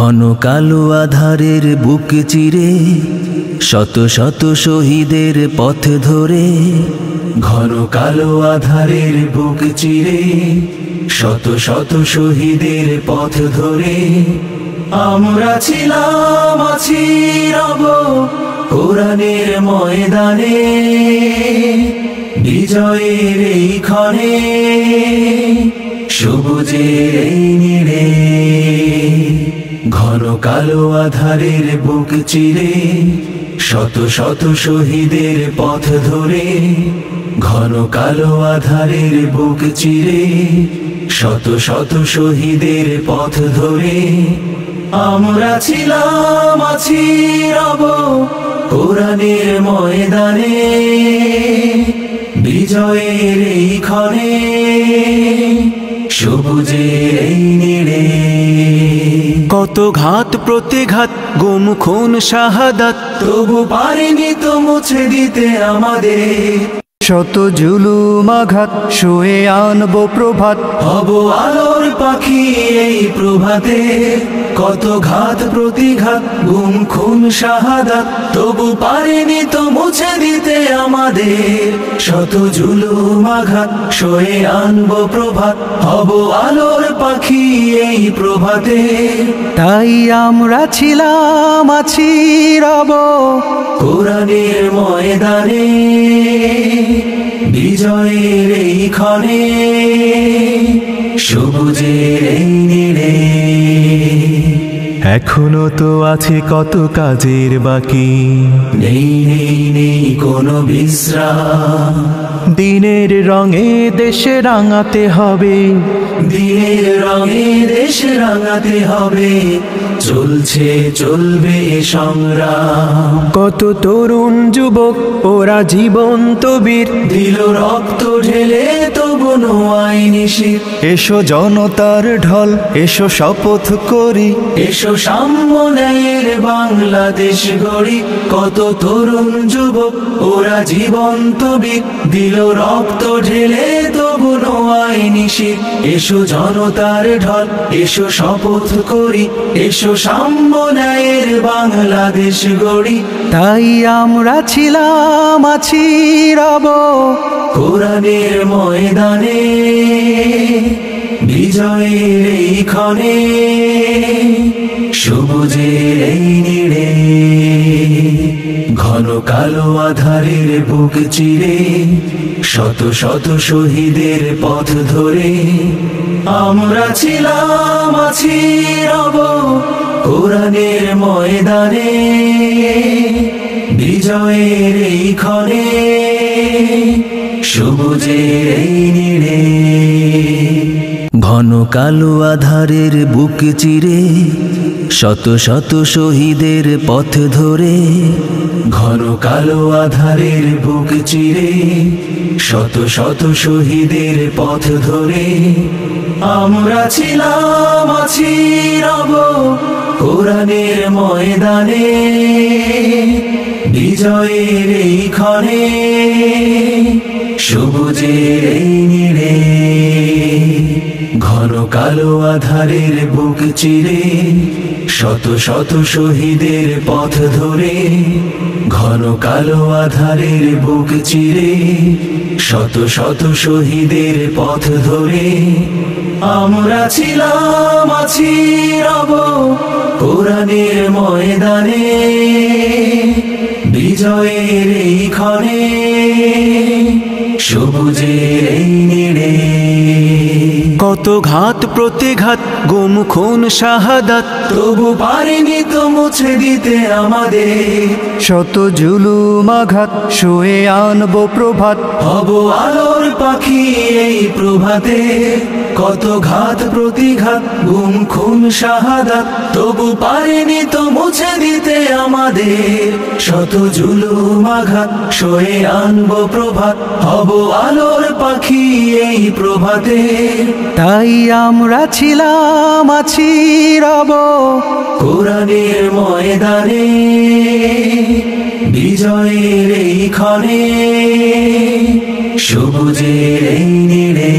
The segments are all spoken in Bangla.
ঘন কালো আধারের বুক চিরে শত শত শহীদের পথ ধরে, ঘন কালো আধারের বুক চিরে শত শত শহীদের পথ ধরে আমরা ছিলাম, আছি, রব কোরআনের ময়দানে, বিজয়ের এই ক্ষণে, সবুজের এই নীড়ে। ঘন কালো আধারের বুক চিরে শত শত শহীদের পথ ধরে, ঘন কালো আধারের বুক চিরে শত শত শহীদের পথ ধরে আমরা ছিলাম, আছি, রব কোরআনের ময়দানে, বিজয়ের এই ক্ষণে, সবুজের এই নীড়ে। কত ঘাত প্রতিঘাত, গুম খুন শাহাদাত, তবু পারিনি তো মুছে দিতে আমাদের। শত জুলুম আঘাত, শুয়ে আনবো প্রভাত, হব আলোর পাখি এই প্রভাতে। কত ঘাত প্রতিঘাত, গুম খুন শাহাদাত, তবু পারিনি তো মুছে দিতে আমাদের। শত জুলুম আঘাত, শুয়ে আনবো প্রভাত, হব আলোর পাখি এই প্রভাতে। তাই আমরা ছিলাম, আছি, রব কোরআনের ময়দানে, বিজয়ের এই ক্ষণে, সবুজের এই নীড়ে। এখনো তো আছে কত কাজের বাকি, নেই নেই নেই কোনো বিশ্রাম। দিনের রঙে দেশে রাঙাতে হবে, দিনের রঙে দেশ রাঙাতে হবে, চলছে চলবে সংগ্রাম। কত তরুণ যুবক ওরা জীবন্ত বীর, দিল রক্ত ঢেলে তবু নোয়াই নিশির। এসো জনতার ঢল, এসো শপথ করি, এসো সাম্য ন্যায়ের বাংলাদেশ গড়ি। কত তরুণ যুবক ওরা জীবন্ত বীর, দিল রক্ত ঢেলে তবু নোয়াই নিশির। এসো জনতার ঢল, এসো শপথ করি, এসো সাম্য ন্যায়ের বাংলাদেশ গড়ি। তাই আমরা ছিলাম, আছি, রব কোরআনের ময়দানে, বিজয়ের এই ক্ষণে, সবুজের এই নীড়ে। ঘন কালো আধারের বুক চিরে শত শত শহীদের পথ ধরে আমরা ছিলাম, আছি, রব কোরআনের ময়দানে, বিজয়ের এই ক্ষণে, সবুজের এই নীড়ে। ঘন কালো আধারের বুক চিরে শত শত শহীদের পথ ধরে, ঘন কালো আধারের বুক চিরে শত শত শহীদের পথ ধরে আমরা ছিলাম, আছি, রব কোরআনের ময়দানে, বিজয়ের এই ক্ষণে, সবুজের এই নীড়ে। ঘন কালো আধারের বুক চিরে শত শত শহীদের পথ ধরে, ঘন কালো আধারের বুক চিরে শত শত শহীদের পথ ধরে আমরা ছিলাম, আছি, রব কোরআনের ময়দানে, বিজয়ের এই ক্ষণে, সবুজের এই নীড়ে। কত ঘাত প্রতিঘাত, গুম খুন শাহাদাত, তবু পারিনি তো মুছে দিতে আমাদের। শত জুলুম আঘাত, শুয়ে আনবো প্রভাত, হব আলোর পাখি এই প্রভাতে। কত ঘাত প্রতিঘাত, গুম খুন শাহাদাত, তবু পারিনি তো মুছে দিতে আমাদের। শত জুলুম আঘাত, সয়ে আনবো প্রভাত, হব আলোর পাখি এই প্রভাতে। তাই আমরা ছিলাম, আছি, রব কোরআনের ময়দানে, বিজয়ের এই ক্ষণে, সবুজের এই নীড়ে।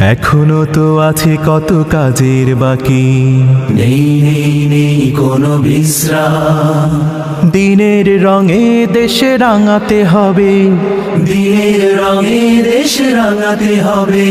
এখনো তো আছে কত কাজের বাকি, নেই নেই নেই কোনো বিশ্রাম। দিনের রঙে দেশে রাঙাতে হবে, দিনের রঙে দেশ রাঙাতে হবে,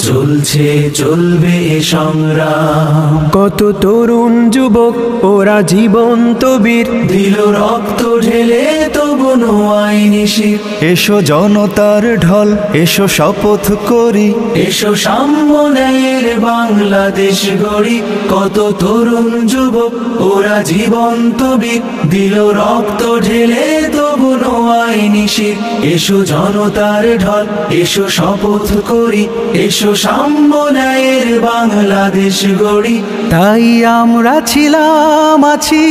চলছে চলবে এ সংগ্রাম। কত তরুণ যুবক ওরা জীবন্ত বীর, দিল রক্ত ঢেলে তবু নো আইনি শির। এসো জনতার ঢল, এসো শপথ করি, এসো সাম্য ন্যায়ের বাংলাদেশ গড়ি। কত তরুণ যুবক ওরা জীবন্ত বীর, দিল রক্ত ঢেলে তবু নো আইনি শির। এসো জনতার ঢল, এসো শপথ করি, এসো সাম্য ন্যায়ের বাংলাদেশ গড়ি। তাই আমরা ছিলাম আছি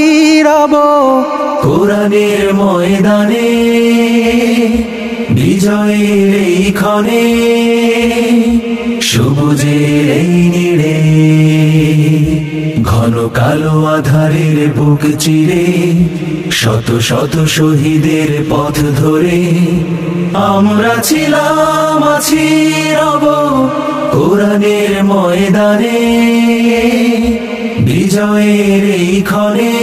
রব কোরআনের ময়দানে, বিজয়ের এই ক্ষণে, সবুজের এই নীড়ে, ঘন কালো আধারের বুক চিরে, শত শত শহীদের পথ ধরে আমরা ছিলাম আছি রব কোরআনের ময়দানে, বিজয়ের এই ক্ষণে,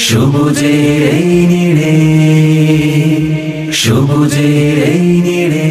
সবুজের এই নীড়ে, সবুজের এই নীড়ে।